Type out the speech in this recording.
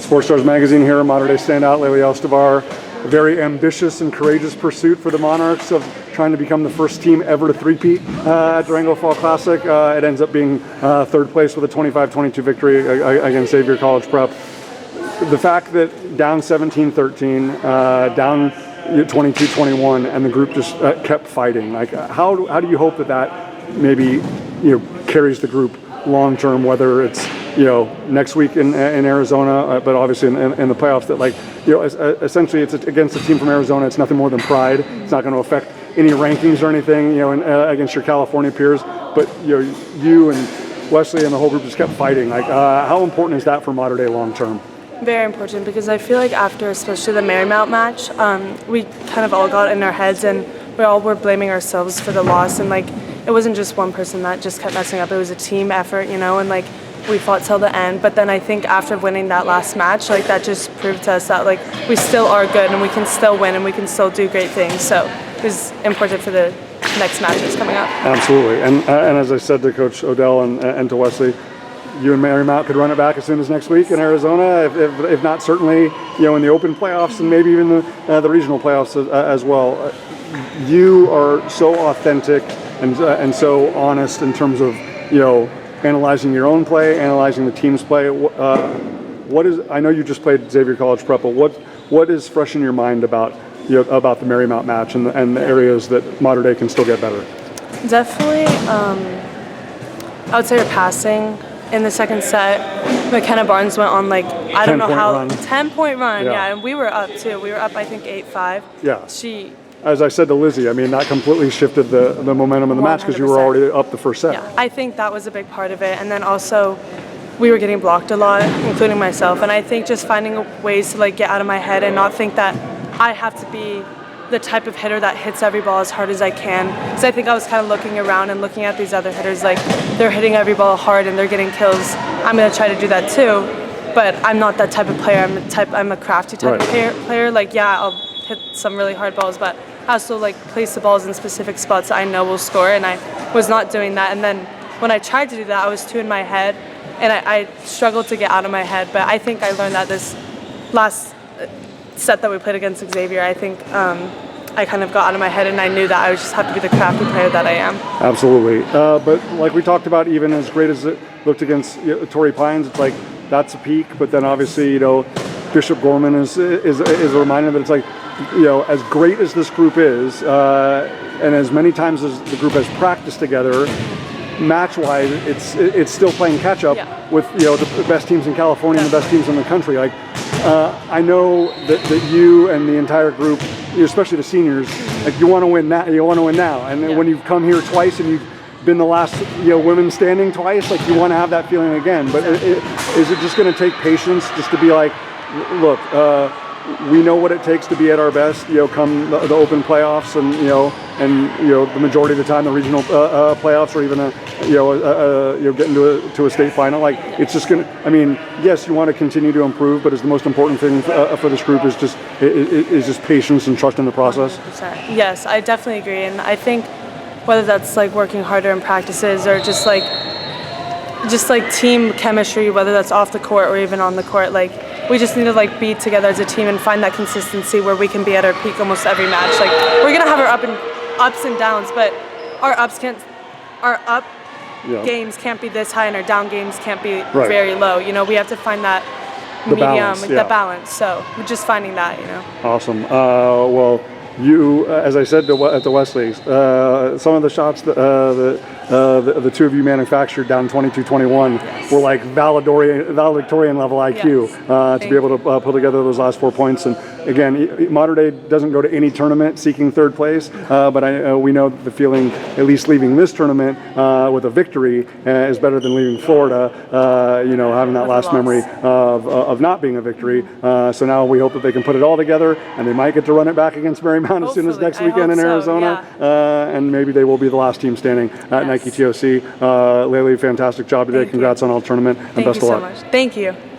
Sports Stars Magazine here, Mater Dei standout, Layli Ostovar. A very ambitious and courageous pursuit for the Monarchs of trying to become the first team ever to three-peat at Durango Fall Classic. It ends up being third place with a 25-22 victory against Xavier College Prep. The fact that down 17-13, down 22-21, and the group just kept fighting. Like, how do you hope that maybe carries the group long term, whether it's next week in Arizona, but obviously in the playoffs, that essentially it's against a team from Arizona. It's nothing more than pride. It's not going to affect any rankings or anything, against your California peers. But you and Wesley and the whole group just kept fighting. Like, how important is that for Mater Dei long term? Very important, because I feel like after especially the Marymount match, we kind of all got in our heads and we all were blaming ourselves for the loss, and it wasn't just one person that just kept messing up. It was a team effort, and we fought till the end. But then I think after winning that last match, that just proved to us that we still are good and we can still win and we can still do great things. So it was important for the next matches coming up. Absolutely, and as I said to Coach Odell and to Wesley, you and Marymount could run it back as soon as next week in Arizona, if not certainly in the open playoffs and maybe even the regional playoffs as well. You are so authentic and so honest in terms of analyzing your own play, analyzing the team's play. What is? I know you just played Xavier College Prep, but what is fresh in your mind about about the Marymount match and the areas that Mater Dei can still get better? Definitely, I would say your passing. In the second set, McKenna Barnes went on 10-point run. Yeah, and we were up too. We were up, I think, 8-5. Yeah. As I said to Lizzie, I mean, that completely shifted the momentum of the match because you were already up the first set. Yeah, I think that was a big part of it. And then also, we were getting blocked a lot, including myself. And I think just finding ways to get out of my head and not think that I have to be the type of hitter that hits every ball as hard as I can. Because I think I was kind of looking around and looking at these other hitters, they're hitting every ball hard and they're getting kills. I'm going to try to do that too, but I'm not that type of player. I'm a crafty type of player. I'll hit some really hard balls, but I also place the balls in specific spots that I know will score, and I was not doing that. And then when I tried to do that, I was too in my head, and I struggled to get out of my head. But I think I learned that this last set that we played against Xavier, I think I kind of got out of my head and I knew that I would just have to be the crafty player that I am. Absolutely. But like we talked about, even as great as it looked against Torrey Pines, it's that's a peak. But then obviously, Bishop Gorman is a reminder that it's as great as this group is, and as many times as the group has practiced together, match-wise, it's still playing catch-up with the best teams in California and the best teams in the country. I know that you and the entire group, especially the seniors, you want to win now. You want to win now, and when you've come here twice and you've been the last women standing twice, you want to have that feeling again. But is it just going to take patience just to be look, we know what it takes to be at our best, come the open playoffs and the majority of the time the regional playoffs or even getting to a state final. It's just gonna. I mean, yes, you want to continue to improve, but is the most important thing for this group is just patience and trust in the process. 100%. Yes, I definitely agree, and I think whether that's working harder in practices or just team chemistry, whether that's off the court or even on the court, we just need to be together as a team and find that consistency where we can be at our peak almost every match. We're gonna have our ups and downs, but our games can't be this high and our down games can't be very low. We have to find that medium, the balance. So we're just finding that. Awesome. Well, you, as I said at the Wesley, some of the shots that the two of you manufactured down 22-21 were valedictorian level IQ to be able to pull together those last 4 points. And again, Mater Dei doesn't go to any tournament seeking third place, but we know the feeling, at least leaving this tournament with a victory, is better than leaving Florida, having that last memory of not being a victory. So now we hope that they can put it all together, and they might get to run it back against Marymount as soon as next weekend in Arizona, and maybe they will be the last team standing at Nike TOC. Layli, fantastic job today. Congrats on all tournament, and best of luck. Thank you so much. Thank you.